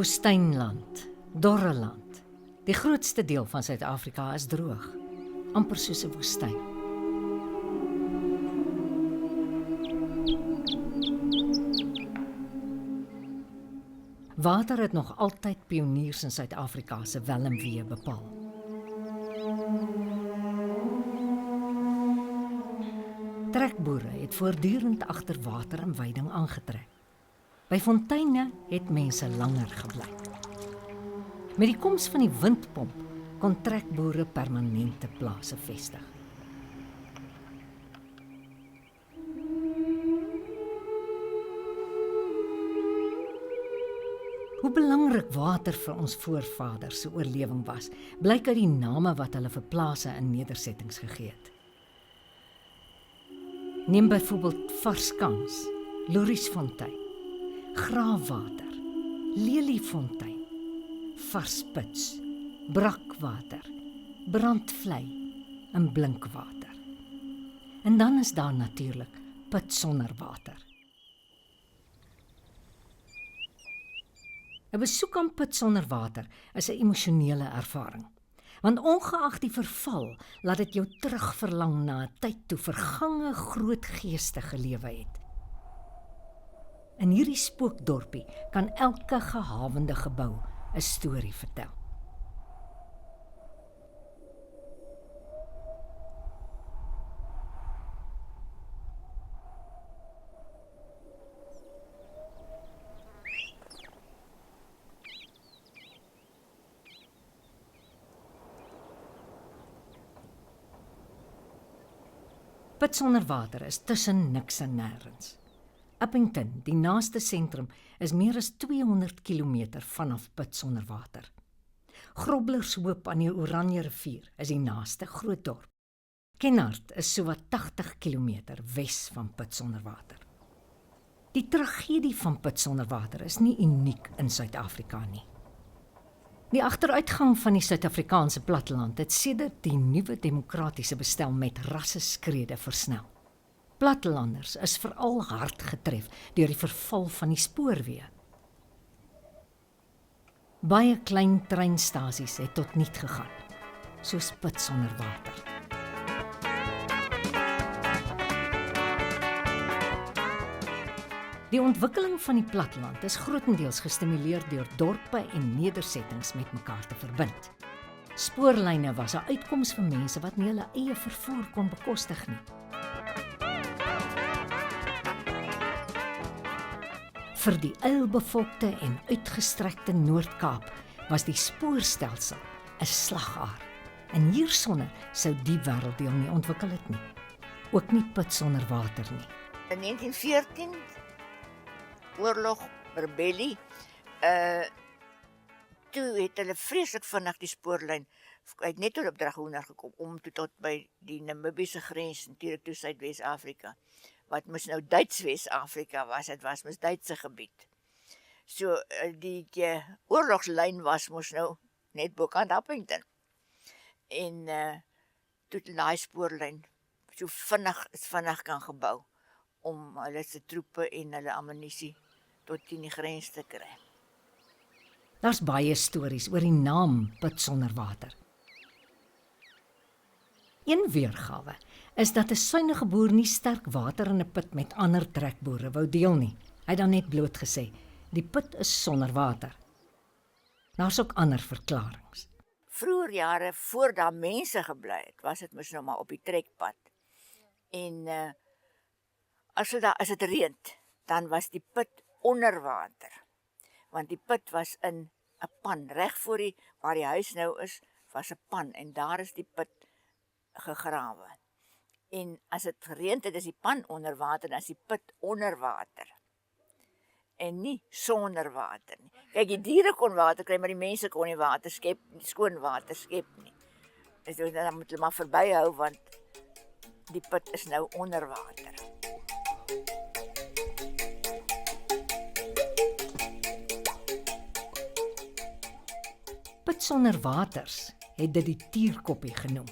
Woestynland, dorre land. Die grootste deel van Suid-Afrika is droog, amper soos 'n woestyn. Water het nog altyd pioniers in Suid-Afrika se welmwee bepaal. Trekboere het voortdurend agter water en veiding aangetrek. By fonteine het mense langer gebly. Met die koms van die windpomp kon trekboere permanente plase vestig. Hoe belangrik water vir ons voorvaders se oorlewing was, blyk uit die name wat hulle vir plase in nedersettings gegee het. Neem byvoorbeeld Varskans, Louriesfontein, Graafwater, Leliefontein, Varspits, Brakwater, Brandvlei en Blinkwater. En dan is daar natuurlik put sonder water. 'n Besoek aan put sonder water is 'n emosionele ervaring. Want ongeag die verval, laat dit jou terugverlang na 'n tyd toe vergange groot geeste gelewe het. In hierdie spookdorpie kan elke gehavende gebou 'n storie vertel. Put sonder water is tussen niks en nêrens. Upington, die naaste sentrum, is meer as 200 km vanaf put sonder water. Groblershoop aan die Oranje rivier is die naaste groot dorp. Kenhardt is sowat 80 km wes van put sonder water. Die tragedie van put sonder water is nie uniek in Suid-Afrika nie. Die agteruitgang van die Suid-Afrikaanse platteland het sedert die nuwe demokratiese bestel met rasseskrede versnel. Plattelanders is veral hard getref deur die verval van die spoorweë. Baie klein treinstasies het tot niet gegaan, soos put sonder water. Die ontwikkeling van die platteland is grootendeels gestimuleer deur dorpe en nedersettings met mekaar te verbind. Spoorlyne was 'n uitkoms vir mense wat nie hulle eie vervoer kon bekostig nie. Vir die uilbevolkte en uitgestrekte Noord-Kaap was die spoorstelsel 'n slagaar. En hiersonder sou die wêrelddeel nie ontwikkel het nie. Ook nie put sonder water nie. In 1914 oorlog, rebellie, toe het hulle vreeslik vinnig die spoorlyn uit net op Dragoner gekom, om toe tot by die Namibiese grens, natuurlik toe Suid-Wes-Afrika, wat moes nou Duits-Wes-Afrika was, het was mos Duitse gebied. So, die oorlogslyn was mos nou net bokant Upington. En toe het die spoorlyn so vinnig kan gebou, om hulle se troepe en hulle ammunisie tot in die grens te kry. Daar's baie stories oor die naam put sonder water. Een weergawe is dat 'n suiwige boer nie sterk water in 'n put met ander trekboere wou deel nie. Hy het dan net bloot gesê, die put is sonder water. Daar's ook ander verklaringe. Vroeger jare, voor daar mense gebly het, was dit mos nou maar op die trekpad. En as dit reën, dan was die put onder water. Want die put was in 'n pan, reg voor waar die huis nou is, was 'n pan en daar is die put gegrawe. En as dit gereën het, is die pan onder water, dan is die put onder water. En nie sonder water nie. Kyk, die diere kon water kry, maar die mense kon nie water skep, skoon water skep nie. Dus dan moet hulle maar verbyhou, want die put is nou onder water. Put sonder waters het dit die tierkoppie genoem.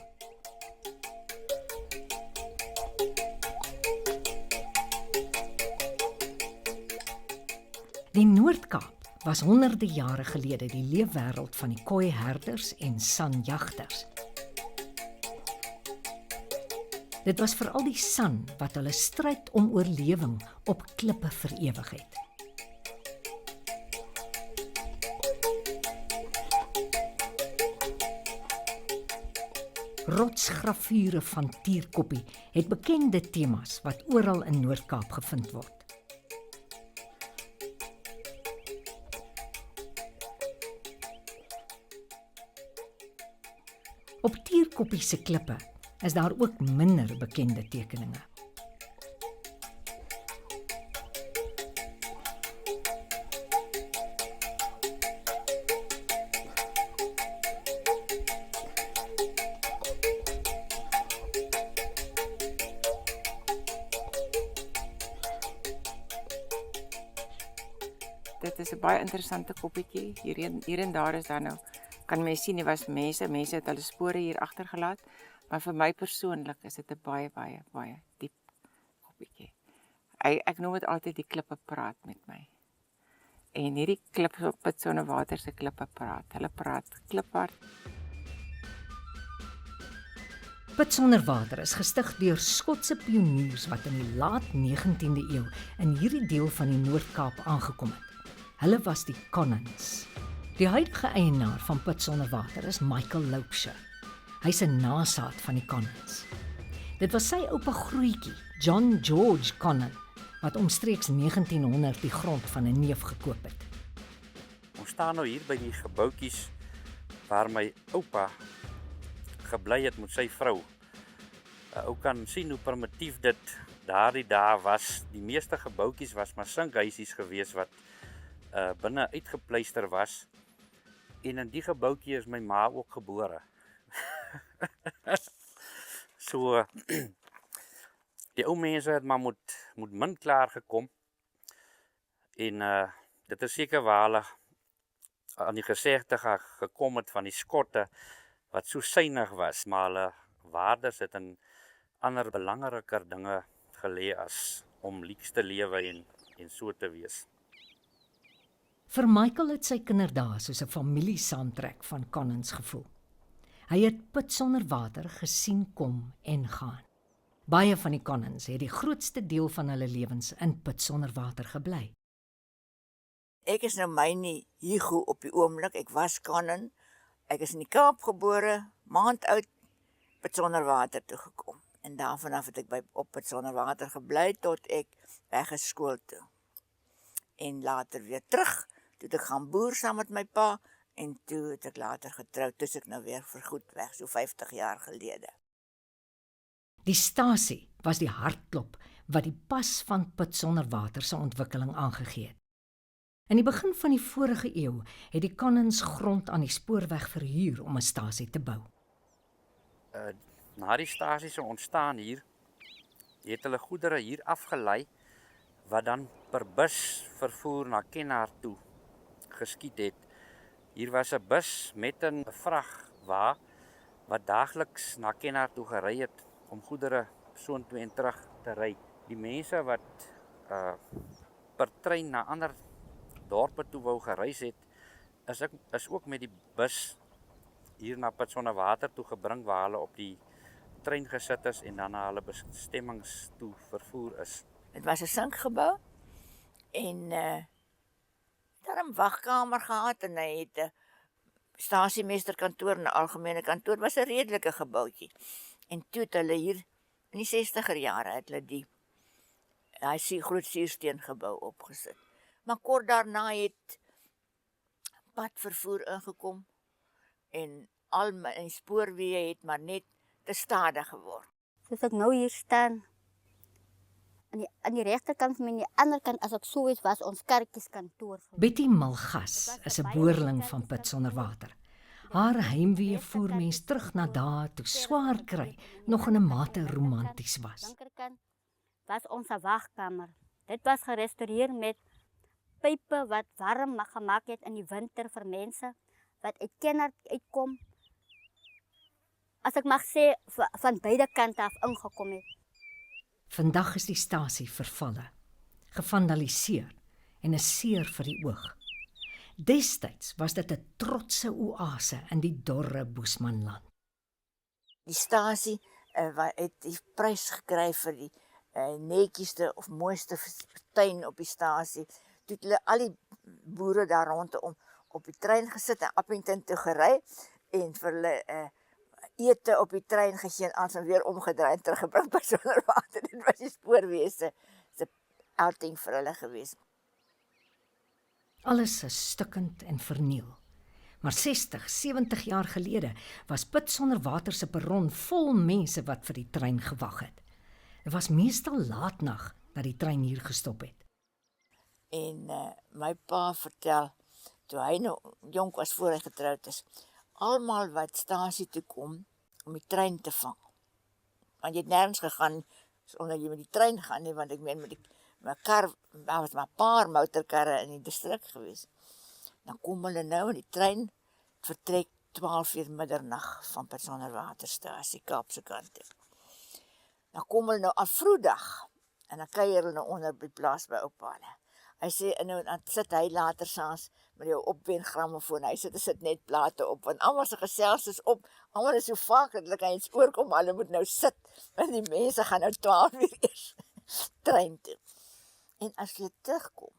Die Noord-Kaap was honderde jare gelede die leefwêreld van die kooiherders en sanjagters. Dit was veral die san wat hulle stryd om oorlewing op klippe verewig het. Rotsgravure van Tierkoppie het bekende temas wat oral in Noord-Kaap gevind word. Op Tierkoppie se klippe is daar ook minder bekende tekeninge. Dit is 'n baie interessante koppietjie. Hier en daar is daar nou, kan mens sien, daar was mense het hulle spore hier agtergelaat, maar vir my persoonlik is dit 'n baie diep koppietjie. Ek noem dit altyd die klippe praat met my. En hierdie klippe op Pitsonderwater se klippe praat. Hulle praat kliphard. Pitsonderwater is gestig deur Skotse pioniers wat in die laat 19de eeu in hierdie deel van die Noord-Kaap aangekom het. Hulle was die Connans. Die huidige eienaar van Pitsonderwater is Michael Loubser. Hy's 'n nasaat van die Connans. Dit was sy oupa grootjie, John George Connan, wat omstreeks 1900 die grond van 'n neef gekoop het. Ons staan nou hier by die gebouetjies waar my oupa gebly het met sy vrou. Ou kan sien hoe primitief dit daardie dae was. Die meeste gebouetjies was maar sinkhuisies gewees wat binne uitgepleister was. En in die gebouetjie is my ma ook gebore. So die ou mense het maar moet min klaar gekom. En dit is seker waarlik aan die gesegde gekom het van die Skotte wat so suinig was, maar hulle waardes het in ander belangriker dinge gelê as om lyks te lewe en so te wees. Vir Michael het sy kinderdae soos 'n familiesaamtrek van Connans gevoel. Hy het Pitsonderwater gesien kom en gaan. Baie van die Connans het die grootste deel van hulle lewens in Pitsonderwater gebly. Ek is nou myne Hugo op die oomblik. Ek was Connan. Ek is in die Kaap gebore, maand oud, Pitsonderwater toe gekom. En daarvan af het ek op Pitsonderwater gebly tot ek weg is skool toe. En later weer terug, toe ek gaan boer saam met my pa, en toe het ek later getroud, toe ek nou weer vergoed weg, so 50 jaar gelede. Die stasie was die hartklop wat die pas van Pitsonderwater se ontwikkeling aangegee het. In die begin van die vorige eeu het die Connans grond aan die spoorweg verhuur om 'n stasie te bou. Na die stasie se ontstaan hier, het hulle goedere hier afgelei wat dan per bus vervoer na Kenhardt toe geskied het. Hier was 'n bus met 'n vragwa wat daagliks na Kenhardt toe gery het om goedere soontoe en terug te ry. Die mense wat per trein na ander dorpe toe wou gereis het, is ook met die bus hier na Pitsonderwater toe gebring waar hulle op die trein gesit is en dan na hulle bestemmings toe vervoer is. Het was 'n sinkgebou en daar 'n wagkamer gehad en hy het 'n stasiemeesterkantoor en 'n algemene kantoor. Was 'n redelike gebouetjie. En toe het hulle hier in die 60er jare het hulle hy groot suursteen gebou opgesit. Maar kort daarna het padvervoer ingekom en en spoorweë het maar net te stadig geword. Soos ek nou hier staan, aan die regterkant en aan die ander kant, as ek so was ons kerkieskantoor. Betty Malgas is 'n boerling van Pitsonderwater. Haar heimwee voer mens terug na dae toe swaar kry nog in 'n mate romanties was. Linkerkant was ons wagkamer. Dit was gerestoreer met pype wat warm gemaak het in die winter vir mense wat uit Kenhardt uitkom. As ek mag sê, van beide kante af ingekom het. Vandag is die stasie vervalle, gevandaliseer en is seer vir die oog. Destyds was dit 'n trotse oase in die dorre Boesmanland. Die stasie het die prys gekry vir die netjieste of mooiste tuin op die stasie. Toe het hulle al die boere daar rondom op die trein gesit en Appington toe gery en vir hulle ete op die trein gegee en alles weer omgedraai en teruggebring by Sonderwater. Dit was die spoorwese se outing vir hulle gewees. Alles is stukkend en verniel. Maar 60, 70 jaar gelede was Pitsonderwater se perron vol mense wat vir die trein gewag het. Dit was meestal laatnag dat die trein hier gestop het. En my pa vertel, toe hy nou jonk was voor hy getroud is, almal wat stasie toe kom om die trein te vang. Want jy het nêrens gegaan sonder jy met die trein gaan nie, want ek meen met my kar, daar was maar 'n paar motorkarre in die distrik gewees. Dan kom hulle nou in die trein, vertrek 12:00 middernag van Pitsonderwaterstasie, Kaapse kant toe. Dan kom hulle nou aan vroegdag, en dan kuier hulle nou onder by die plaas by oupa. Hy sê, en nou, dan sit hy later saans met jou opwen grammofoon, hy sit net plate op, want almal se gesels is op, almal is so vaak, dat hulle kan iets oorkom, maar hulle moet nou sit, want die mense gaan nou 12:00 eers trein toe. En as jy terugkom,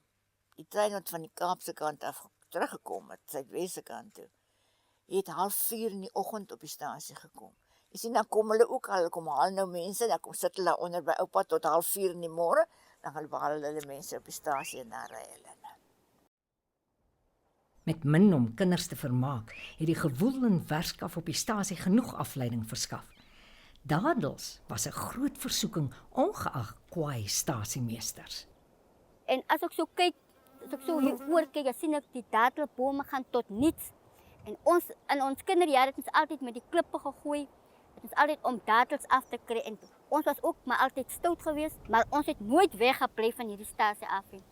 die trein wat van die Kaapse kant af teruggekom het, Suidwesse kant toe, jy het 3:30 in die oggend op die stasie gekom. Jy sien, dan kom hulle ook al, hulle kom haal nou mense, dan kom sit hulle onder by oupa tot 3:30 in die môre, dan gaan hulle mense op die stasie en dan ry hulle. Met min om kinders te vermaak, het die gewoel en werskaf op die stasie genoeg afleiding verskaf. Dadels was 'n groot versoeking ongeag kwaai stasiemeesters. En as ek so kyk, as ek so hier oor kyk, dan sien ek die dadelbome gaan tot niets. En in ons kinderjare het ons altyd met die klippe gegooi, het ons altyd om dadels af te kry, en ons was ook maar altyd stout geweest, maar ons het nooit weggebly van hierdie stasie af nie.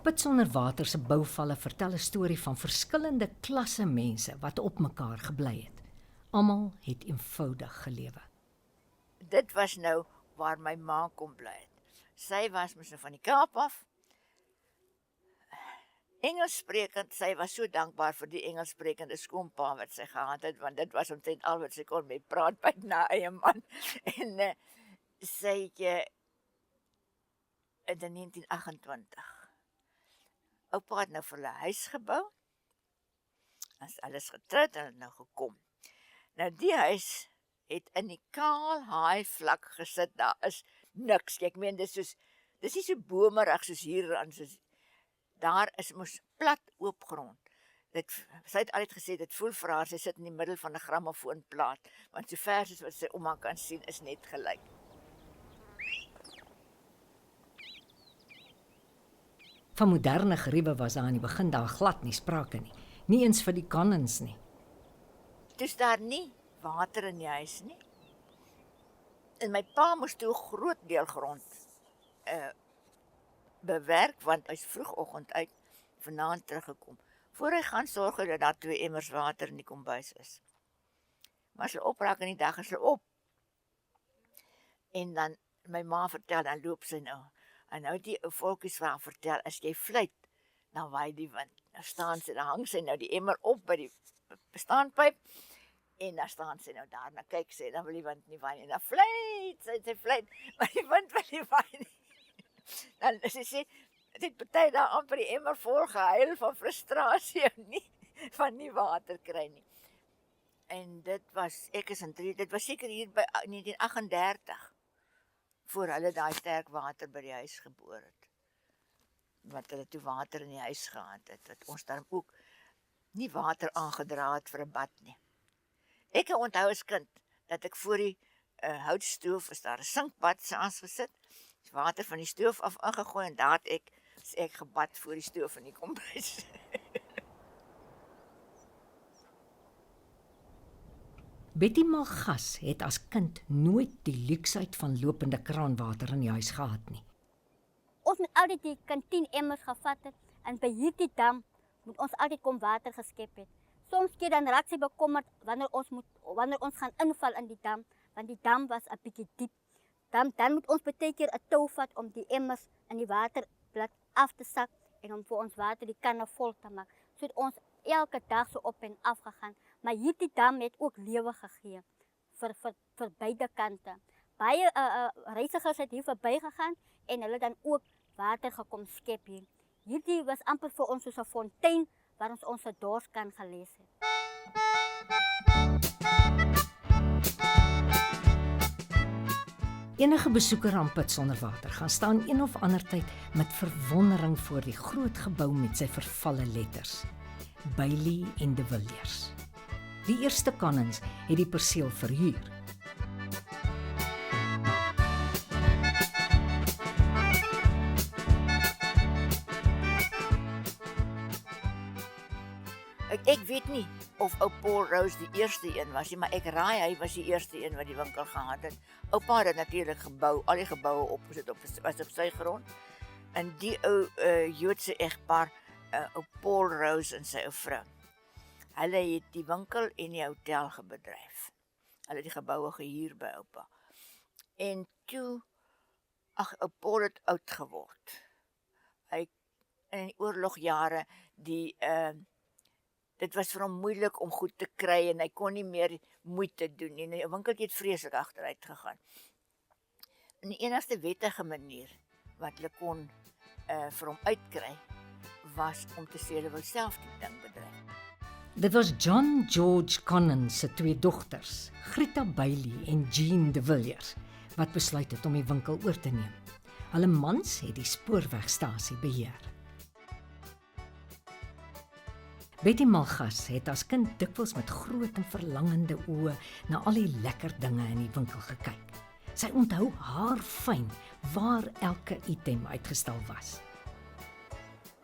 Pitsonderwater se bouvalle vertel 'n storie van verskillende klasse mense wat op mekaar gebly het. Almal het eenvoudig gelewe. Dit was nou waar my ma kom bly het. Sy was mos nou van die Kaap af. Engelssprekend, sy was so dankbaar vir die Engelssprekende skoonpa wat sy gehad het, want dit was omtrent al wat sy kon mee praat by na eie man. En sy in 1928. Oupa het nou vir hulle huis gebou. As alles getroud en het nou gekom. Nou die huis het in die kaal haai vlak gesit, daar is niks. Ek meen, dis nie so bomerig soos hier aan, soos daar is mos plat oop grond. Sy het altyd gesê, dit voel vir haar, sy sit in die middel van 'n grammofoonplaat, want so ver soos wat sy ouma kan sien, is net gelyk. Van moderne geriewe was daar aan die begin daar glad nie sprake nie. Nie eens vir die Connons nie. Toe's daar nie water in die huis nie. En my pa moes toe 'n groot deel grond bewerk, want hy's vroegoggend uit vanaand teruggekom. Voor hy gaan sorg dat daar 2 emmers water in die kombuis is. Maar as hy opraak in die dag is hy op. En dan, my ma vertel, dan loop sy nou. En nou die ou volkies waar vertel, as jy fluit, dan waai die wind. Dan staan sy, dan hang sy nou die emmer op by die staanpyp, en dan staan sy nou daar, dan kyk sy, dan wil die wind nie waai nie, dan fluit sy fluit, maar die wind wil nie waai nie. Dan sê, het het party daar amper die emmer vol gehuil van frustrasie en nie, van nie water kry nie. En dit was, dit was seker hier by 1938, voor hulle daai sterk water by die huis geboor het. Wat hulle toe water in die huis gehad het, wat ons daarom ook nie water aangedra het vir 'n bad nie. Ek onthou as kind, dat ek voor die houtstoof, is daar 'n sinkbad saans gesit, water van die stoof af ingegooi, en daar het ek gebad voor die stoof in die kombuis. Betty Malgas het as kind nooit die luksheid van lopende kraanwater in die huis gehad nie. Ons moet altyd die kantien emmers gevat het, en by hierdie dam moet ons altyd kom water geskep het. Soms keer dan raak sy bekommerd wanneer ons gaan inval in die dam, want die dam was 'n bietjie diep. Dan moet ons baie keer 'n tou vat om die emmers in die waterblad af te sak en om vir ons water die kanne vol te maak. So het ons elke dag so op en af gegaan. Maar hierdie dam het ook lewe gegee vir beide kante. Baie reisigers het hier verby gegaan en hulle dan ook water gekom skep hier. Hierdie was amper vir ons soos 'n fontein waar ons ons dors kan geles het. Enige besoeker aan Pitsonderwater gaan staan een of ander tyd met verwondering voor die groot gebou met sy vervalle letters. Bailey en de Villiers. Die eerste Connins het die perseel verhuur. Ek weet nie of ou Paul Rose die eerste een was nie, maar ek raai hy was die eerste een wat die winkel gehad het. Oupa het natuurlik gebou, al die geboue opgesit was op sy grond. En die ou Joodse egpaar, ou Paul Rose en sy ou vrou. Hulle het die winkel en die hotel gebedryf. Hulle het die geboue gehuur by oupa. En toe, ou Paul het oud geword. Hy in die oorlogjare dit was vir hom moeilik om goed te kry en hy kon nie meer moeite doen nie. Die winkeltjie het vreeslik agteruit gegaan. En die enigste wettige manier wat hulle kon vir hom uitkry, was om te sê hulle wou self die ding bedryf. Dit was John George Connins se twee dogters, Greta Bailey en Jean de Villiers, wat besluit het om die winkel oor te neem. Hulle mans het die spoorwegstasie beheer. Betty Malgas het as kind dikwels met groot en verlangende oë na al die lekker dinge in die winkel gekyk. Sy onthou haar fyn waar elke item uitgestal was.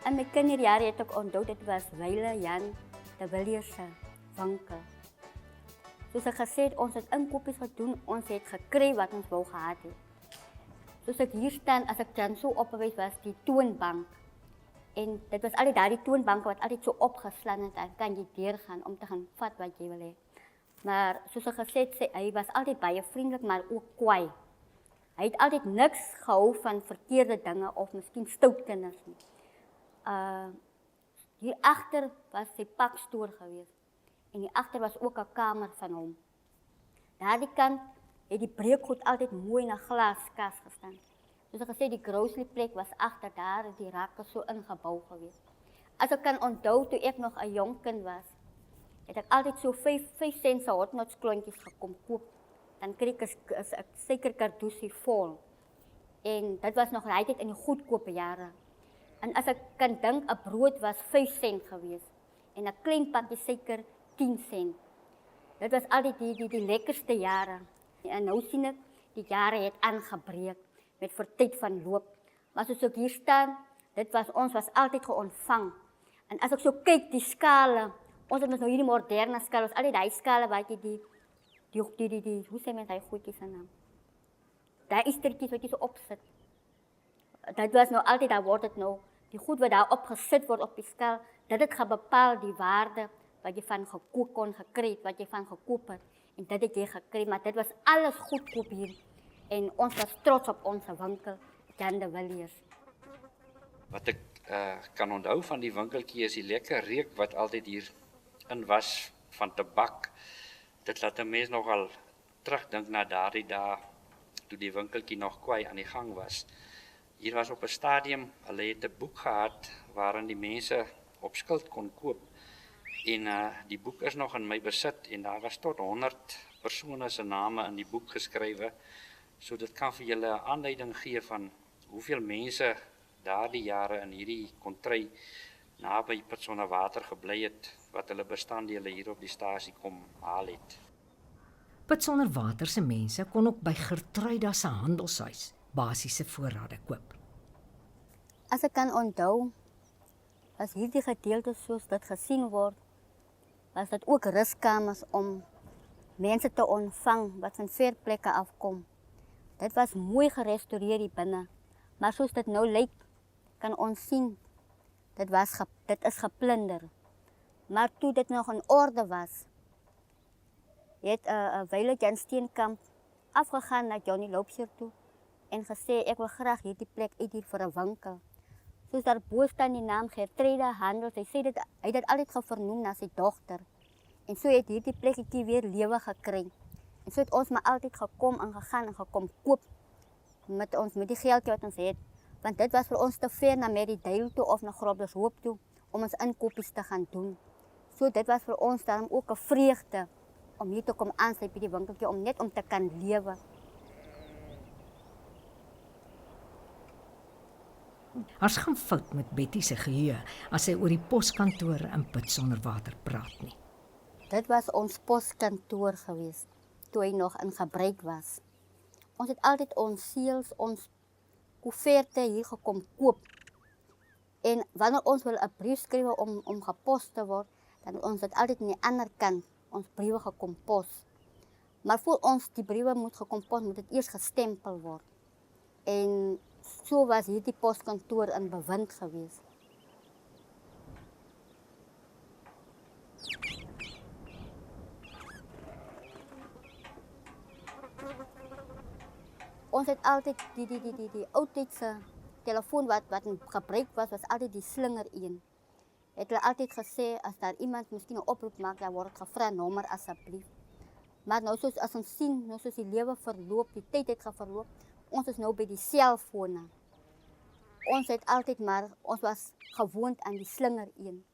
In my kinderjare het ek onthou dit was Wyle Jan de Villiers se winkel. Soos ek gesê het, ons het inkopies gedoen, ons het gekry wat ons wou gehad het. Soos ek hier staan, as ek dan so opgewys was, die toonbank. En dit was altyd daardie toonbanke wat altyd so opgeslaan het, dan kan jy deurgaan om te gaan vat wat jy wil hê. Maar soos ek gesê het, hy was altyd baie vriendelik, maar ook kwaai. Hy het altyd niks gehou van verkeerde dinge of miskien stout kinders nie. Hier agter was sy pakstoor geweest. En hier agter was ook 'n kamer van hom. Daardie kant het die breekgoed altyd mooi in 'n glaskas gestaan. Soos ek gesê, die grocery plek was agter daar, die rakke so ingebou geweest. As ek kan onthou, toe ek nog 'n jong kind was, het ek altyd so 5 cent se hotnuts klontjies gekom koop. Dan kry ek 'n seker kardoesie vol. En dit was nog regtig in die goedkope jare. En as ek kan dink, 'n brood was 5 cent geweest en 'n klein pakkie suiker 10 cent. Dit was altyd die lekkerste jare. En nou sien ek, die jare het aangebreek met tyd van loop. Maar soos ek hier staan, ons was altyd geontvang. En as ek so kyk, die skale, ons het nou hierdie moderne skale, ons altyd die skale wat jy die hoe sê mens hy goedjies se naam? Daai istertjies wat jy so opsit. Dit was nou altyd, daar word dit nou, die goed wat daar opgesit word op die skaal, dit het gaan bepaal die waarde wat jy van gekook kon gekry het, wat jy van gekoop het, en dit het jy gekry, maar dit was alles goedkoop hier. En ons was trots op ons winkel, Jan de Villiers. Wat ek kan onthou van die winkeltjie is die lekker reuk wat altyd hier in was van tabak. Dit laat 'n mens nogal terugdink na daardie dae toe die winkeltjie nog kwaai aan die gang was. Hier was op 'n stadium, hulle het 'n boek gehad waarin die mense op skuld kon koop. En die boek is nog in my besit en daar was tot 100 persone se name in die boek geskrywe. So dit kan vir julle 'n aanleiding gee van hoeveel mense daardie jare in hierdie kontry naby Pitsonderwater gebly het, wat hulle bestanddele hier op die stasie kom haal het. Pitsonderwater se mense kon ook by Gertruida se handelshuis basiese voorrade koop. As ek kan onthou, as hierdie gedeelte soos dit gesien word, was dit ook ruskamers om mense te ontvang wat van ver plekke afkom. Dit was mooi gerestoreer hier binne, maar soos dit nou lyk, kan ons sien, dit is geplunder. Maar toe dit nog in orde was, het Wyle Jan Steenkamp afgegaan na Johnny Loubser toe en gesê ek wil graag hierdie plek uit hier vir 'n winkel. Soos daar bo staan die naam Gertrude Handels. Hy sê hy het dit altyd vernoem na sy dogter. En so het hierdie plekkie weer lewe gekry. En so het ons maar altyd gekom en gegaan en gekom koop met die geldjie wat ons het. Want dit was vir ons te ver na Merridale toe of na Groblershoop toe om ons inkopies te gaan doen. So dit was vir ons daarom ook 'n vreugde om hier te kom aansluit by die winkeltjie om net om te kan lewe. Daar's geen fout met Betty se geheue as sy oor die poskantoor in Pitsonderwater praat nie. Dit was ons poskantoor geweest toe hy nog in gebruik was. Ons het altyd ons seels, ons koeverte hier gekom koop. En wanneer ons wil 'n brief skryf om gepos te word, dan het ons dit altyd aan die ander kant ons briewe gekom pos. Maar voor ons die briewe moet gekom pos, moet dit eers gestempel word. En so was hierdie poskantoor in bewind geweest. Ons het altyd die oudtydse telefoon wat in gebruik was altyd die slinger een. Het hulle altyd gesê as daar iemand miskien 'n oproep maak, dan word gevra nommer asseblief. Maar nou soos as ons sien, nou soos die lewe verloop, die tyd het geverloop, ons is nou by die selfone. Ons het altyd maar, ons was gewoond aan die slinger een.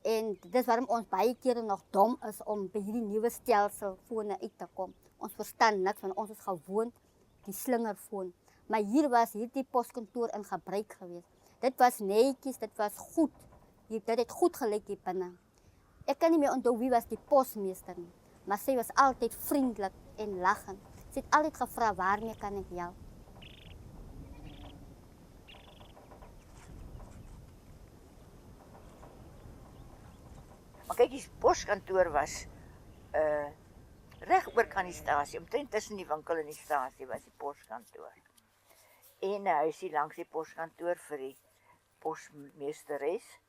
En dis waarom ons baie kere nog dom is om by hierdie nuwe stelselfone uit te kom. Ons verstaan niks van ons is gewoond die slingerfoon. Maar hier was hierdie poskantoor in gebruik geweest. Dit was netjies, dit was goed. Dit het goed gelyk hier binne. Ek kan nie meer onthou wie was die posmeester nie, maar sy was altyd vriendelik en lagend. Sy het altyd gevra waarmee kan ek help. Maar kyk, die poskantoor was reg oor kan die stasie, omtrent tussen die winkel en die stasie was die poskantoor. En 'n huisie langs die poskantoor vir die posmeesteres.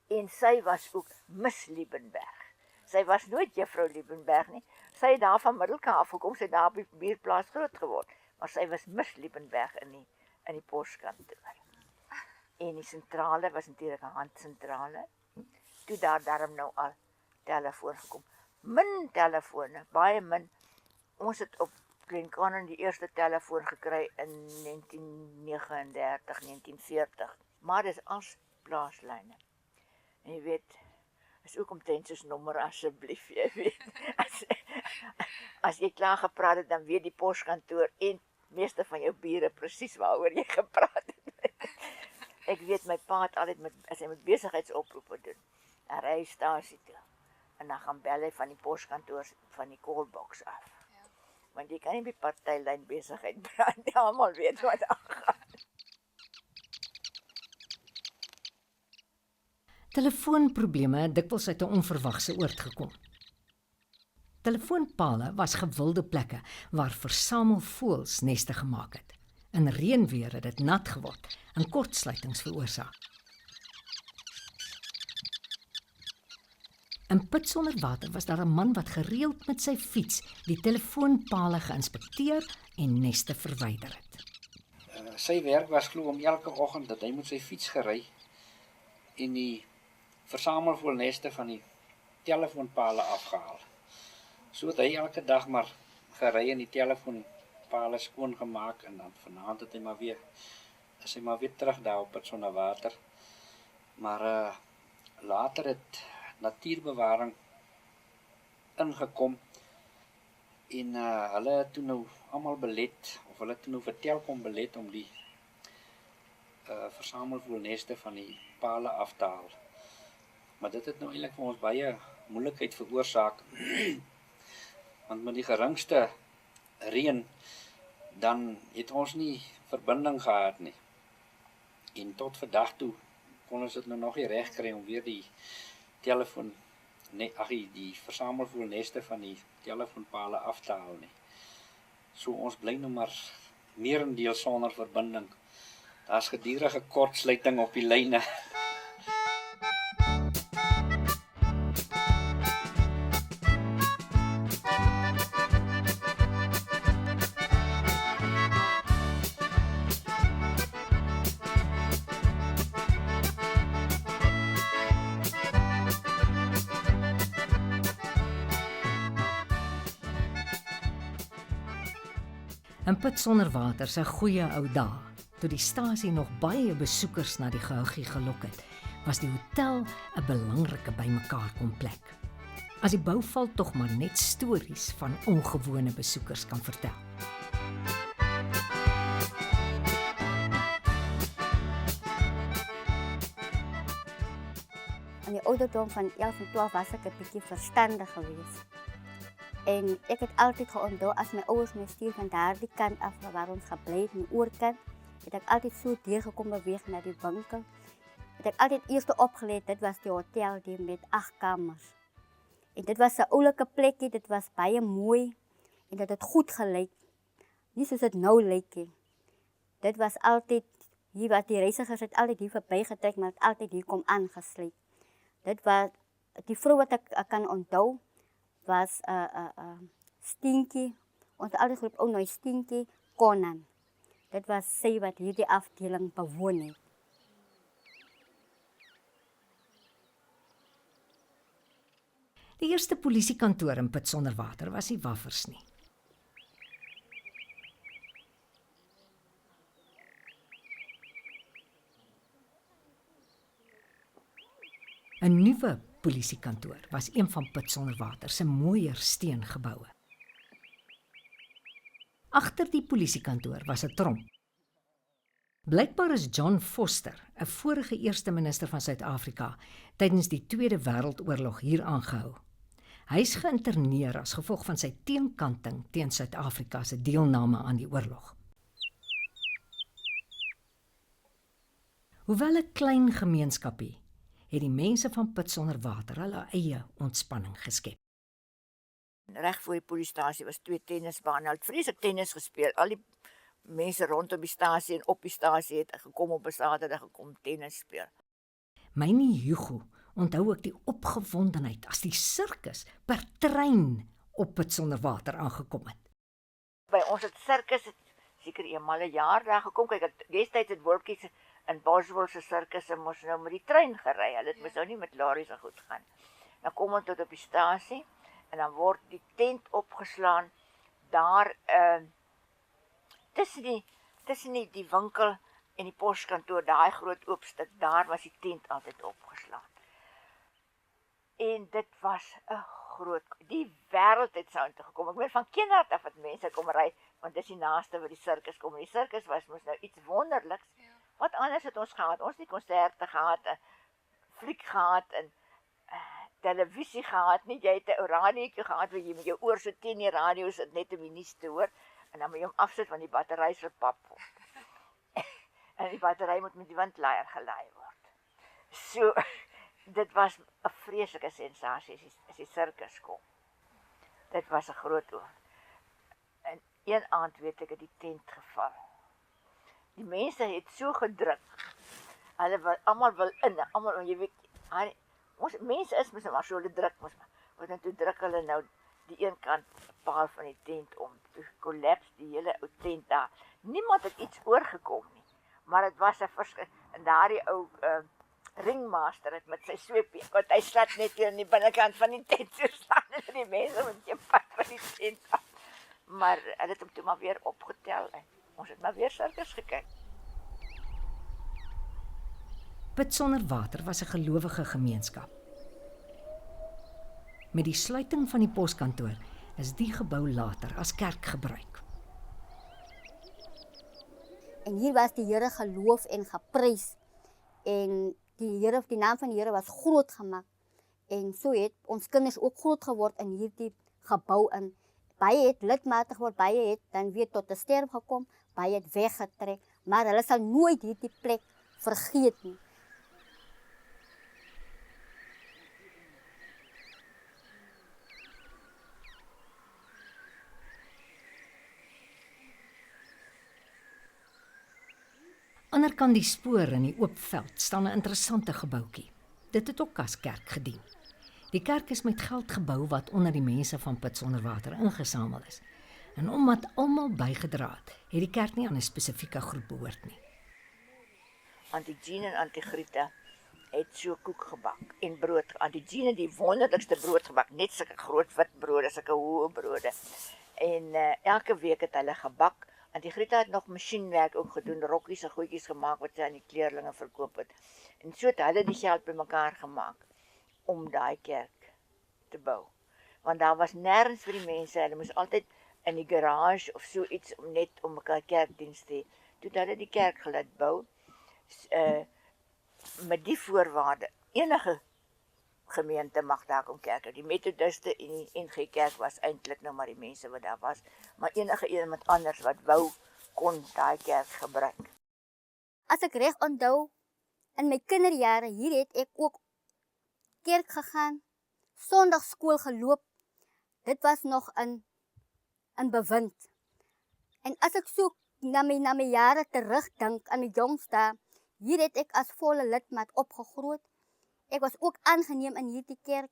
En sy was ook Miss Liebenberg. Sy was nooit juffrou Liebenberg nie. Sy het daar van Middelkamp afgekom, sy het daar op die buurtplaas groot geword. Maar sy was Miss Liebenberg in die poskantoor. En die sentrale was natuurlik 'n handsentrale. Toe daarom nou al telefoon gekom. Min telefone, baie min. Ons het op Glencairn die eerste telefoon gekry in 1939, 1940. Maar dis as plaaslyne. En jy weet, is ook omtrent soos nommer asseblief, jy weet. As jy klaar gepraat het, dan weet die poskantoor en meeste van jou bure presies waaroor jy gepraat het. Ek weet my pa het altyd as hy met besigheidsoproepe doen, dan ry hy stasie toe. En dan gaan bel hy van die poskantoor van die callbox af. Ja. Want jy kan nie by partylyn besigheid praat nie, almal weet wat aangaan. Telefoonprobleme het dikwels uit 'n onverwagse oord gekom. Telefoonpale was gewilde plekke waar versamel voëls neste gemaak het. In reënweer het dit nat geword en kortsluitings veroorsaak. In Pitsonderwater was daar 'n man wat gereeld met sy fiets die telefoonpale geïnspekteer en neste verwyder het. Sy werk was glo om elke oggend dat hy met sy fiets gery en die versamelvoëlneste van die telefoonpale afgehaal. So het hy elke dag maar gery en die telefoonpale skoon gemaak en dan vanaand het hy maar weer terug daar op Pitsonderwater. Maar later het natuurbewaring ingekom en hulle het toe nou almal belet of hulle het toe nou vir Telkom belet om die versamelvoëlneste van die pale af te haal. Maar dit het nou eintlik vir ons baie moeilikheid veroorsaak. Want met die geringste reën dan het ons nie verbinding gehad nie. En tot vandag toe kon ons dit nou nog nie reg kry om weer die die versamelvoëlneste van die telefoonpale af te haal nie. So ons bly nou maar merendeel sonder verbinding. Daar's gedurende kortsluiting op die lyne. In Pitsonderwater se goeie ou dae, toe die stasie nog baie besoekers na die gehougie gelok het, was die hotel 'n belangrike bymekaarkom plek. As die bouval tog maar net stories van ongewone besoekers kan vertel. In die ouderdom van 11 en 12 was ek 'n bietjie verstandig geweest. En ek het altyd geonthou as my ouers my stuur van daardie kant af waar ons gebly het, in die oorkant, het ek altyd so deurgekom beweeg na die winkel. Het ek altyd eers opgelet, dit was die hotel die met 8 kamers. En dit was 'n oulike plekkie, dit was baie mooi en dit het goed gelyk. Nie soos dit nou lyk nie. Dit was altyd, hier was die reisigers het altyd hier verbygetrek, maar het altyd hier kom aangesluit. Dit was, die vrou wat ek kan onthou, was Stinkie, ons altyd groep ook nou Stinkie Conan. Dit was sy wat hierdie afdeling bewoon het. Die eerste polisiekantoor in Pitsonderwater was nie Waffers nie. Een nuwe polisiekantoor was een van Pitsonderwater se mooier steengeboue. Agter die polisiekantoor was 'n tronk. Blykbaar is John Foster, 'n vorige eerste minister van Suid-Afrika, tydens die Tweede Wêreldoorlog hier aangehou. Hy is geïnterneer as gevolg van sy teenkanting teen Suid-Afrika se deelname aan die oorlog. Hoewel 'n klein gemeenskapie, het die mense van Pitsonderwater hulle eie ontspanning geskep. Reg voor die polisiestasie was 2 tennisbane. Hulle het vreeslik tennis gespeel. Al die mense rondom die stasie en op die stasie het gekom op 'n Saterdag gekom tennis speel. Myne Hugo onthou ook die opgewondenheid as die sirkus per trein op Pitsonderwater aangekom het. By ons het sirkus seker eenmal 'n jaar daar gekom. Kyk, destyds het Wolkies in Boswell se sirkusse mos nou met die trein gery. Hulle het mos nou nie met lorries en goed gaan. Dan kom ons tot op die stasie en dan word die tent opgeslaan daar tussen die winkel en die poskantoor, daai groot oop stuk, daar was die tent altyd opgeslaan. En dit was 'n groot, die wêreld het sou toe gekom. Ek weet van Kenhardt af het mense kom ry, want dis die naaste waar die sirkus kom. Die sirkus was mos nou iets wonderliks. Wat anders het ons gehad? Ons het nie konserte gehad, 'n fliek gehad en televisie gehad nie. Jy het 'n radiootjie gehad waar jy met jou oor so teen die radio sit net om die nuus te hoor en dan moet jy hom afsit want die battery se pap word. En die battery moet met die windleier gelaai word. So dit was 'n vreeslike sensasie as die sirkus kom. Dit was 'n groot oor. En een aand weet ek het die tent geval. Die mense het so gedruk. Hulle wil almal wil in, almal jy weet, ons mense is mos maar so hulle druk mos maar. Want toe druk hulle nou die een kant 'n paal van die tent om. Toe kollaps die hele ou tent daar. Niemand het iets oorgekom nie. Maar dit was 'n verskil. En daardie ou ringmaster het met sy sweepie, want hy slat net hier aan die binnekant van die tent so staan en die mense met jy pad van die tent af. Maar hulle het hom toe maar weer opgetel en ons het maar weer sirkus gekyk. Pitsonderwater was 'n gelowige gemeenskap. Met die sluiting van die poskantoor is die gebou later as kerk gebruik. En hier was die Here geloof en geprys. En die naam van die Here was groot gemaak. En so het ons kinders ook groot geword in hierdie gebou in. Baie het lidmatig geword, baie het dan weer tot 'n sterf gekom, baie het weggetrek, maar hulle sal nooit hierdie plek vergeet nie. Aanderkant die spoor in die oop veld staan 'n interessante gebouetjie. Dit het ook as kerk gedien. Die kerk is met geld gebou wat onder die mense van Pitsonderwater ingesamel is. En omdat almal bygedra het die kerk nie aan 'n spesifieke groep behoort nie. Auntie Jean en Auntie Grieta het so koek gebak en brood. Auntie Jean het die wonderlikste brood gebak, net sulke groot wit brode, sulke hoë brode. En elke week het hulle gebak En die Grieta het nog masjienwerk ook gedoen, rokkies en goedjies gemaak wat sy aan die kleerlinge verkoop het. En so het hulle die geld bymekaar gemaak om daai kerk te bou. Want daar was nêrens vir die mense, hulle moes altyd in die garage of so iets om net om mekaar kerkdiens te hê. Toe het hulle die kerk gelaat bou, met die voorwaarde, enige gemeente mag daar kom kerk. Die Methodiste en die NG Kerk was eintlik nou maar die mense wat daar was, maar enige iemand anders wat wou, kon daai kerk gebruik. As ek reg onthou, in my kinderjare, hier het ek ook kerk gegaan, Sondagskool geloop. Dit was nog in bewind. En as ek so na my jare terugdink aan my jongste, hier het ek as volle lidmaat opgegroot. Ek was ook aangeneem in hierdie kerk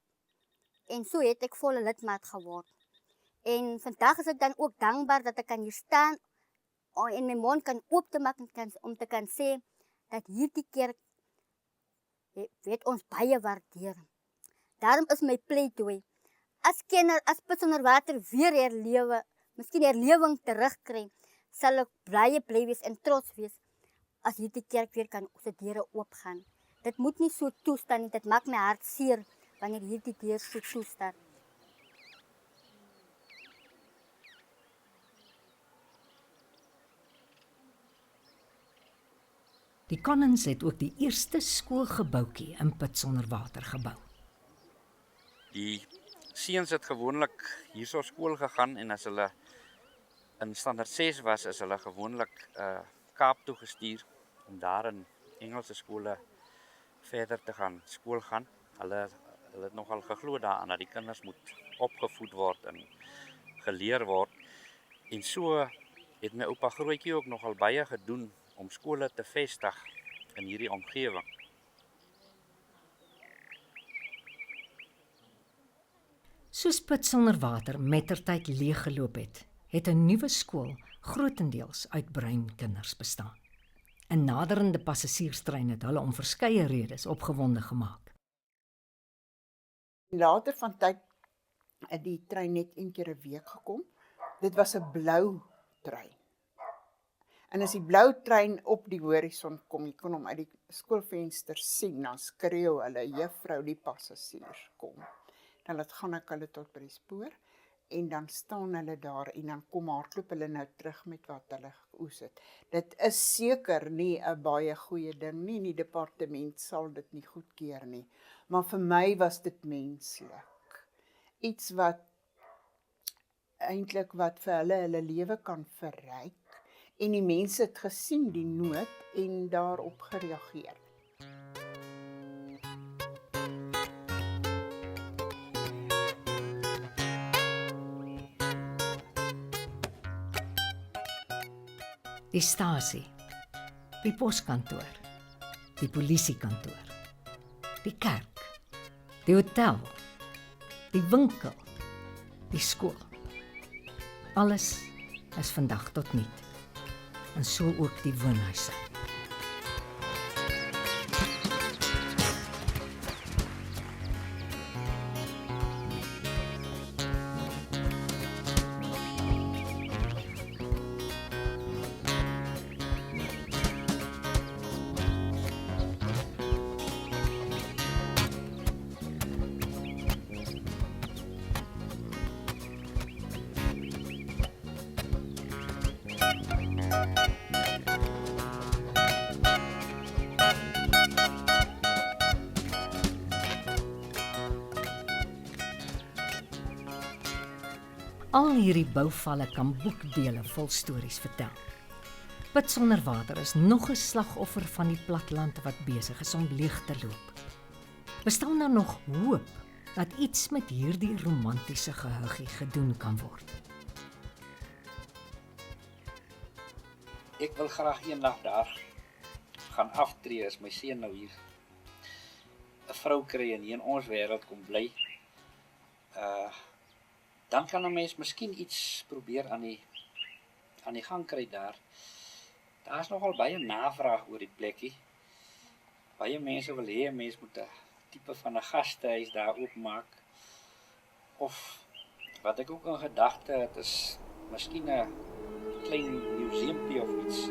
en so het ek volle lidmaat geword. En vandag is ek dan ook dankbaar dat ek kan hier staan en my mond kan oop te maak om te kan sê dat hierdie kerk weet ons baie waardeer. Daarom is my pleidooi, as kenner, as Pitsonderwater weer herlewe, miskien herlewing terugkry, sal ek baie bly wees en trots wees as hierdie kerk weer kan sy deure oopgaan. Dit moet nie so toestaan nie, dit maak my hart seer wanneer hierdie deur so toestaan. Die Connens het ook die eerste skoolgebouetjie in Pitsonderwater gebou. Die seuns het gewoonlik hierso skool gegaan en as hulle in standaard 6 was, is hulle gewoonlik Kaap toe gestuur om daar in Engelse skole verder te gaan skool gaan. Hulle het nogal geglo daaraan dat die kinders moet opgevoed word en geleer word. En so het my oupa Grootjie ook nogal baie gedoen om skole te vestig in hierdie omgewing. Soos Pitsonderwater mettertyd leeggeloop het 'n nuwe skool grootendeels uit bruin kinders bestaan. 'n Naderende passasierstrein het hulle om verskeie redes opgewonde gemaak. Later van tyd het die trein net een keer 'n week gekom. Dit was 'n blou trein. En as die blou trein op die horison kom, jy kon hom uit die skoolvenster sien, dan skreeu hulle, juffrou, die passasiers kom. Dan laat gaan ek hulle tot by die spoor, en dan staan hulle daar, en dan kom hardloop hulle nou terug met wat hulle geoes het. Dit is seker nie 'n baie goeie ding nie, die departement sal dit nie goedkeur nie, maar vir my was dit menslik. Iets wat eintlik wat vir hulle lewe kan verryk, en die mense het gesien die nood en daarop gereageer. Die stasie, die poskantoor, die polisiekantoor, die kerk, die hotel, die winkel, die skool. Alles is vandag tot niet. En so ook die woonhuise. Al hierdie bouvalle kan boekdele vol stories vertel. Pitsonderwater is nog 'n slagoffer van die platteland wat besig is om leeg te loop. Bestaan daar nog hoop dat iets met hierdie romantiese gehuggie gedoen kan word? Ek wil graag eendag daar gaan aftree as my seun nou hier 'n vrou kry en hier in ons wêreld kom bly. Dan kan 'n mens miskien iets probeer aan die gang kry daar. Daar's nogal baie navraag oor die plekkie. Baie mense wil hê 'n mens moet 'n tipe van 'n gastehuis daar oopmaak. Of wat ek ook in gedagte het is miskien 'n klein museumpie of iets.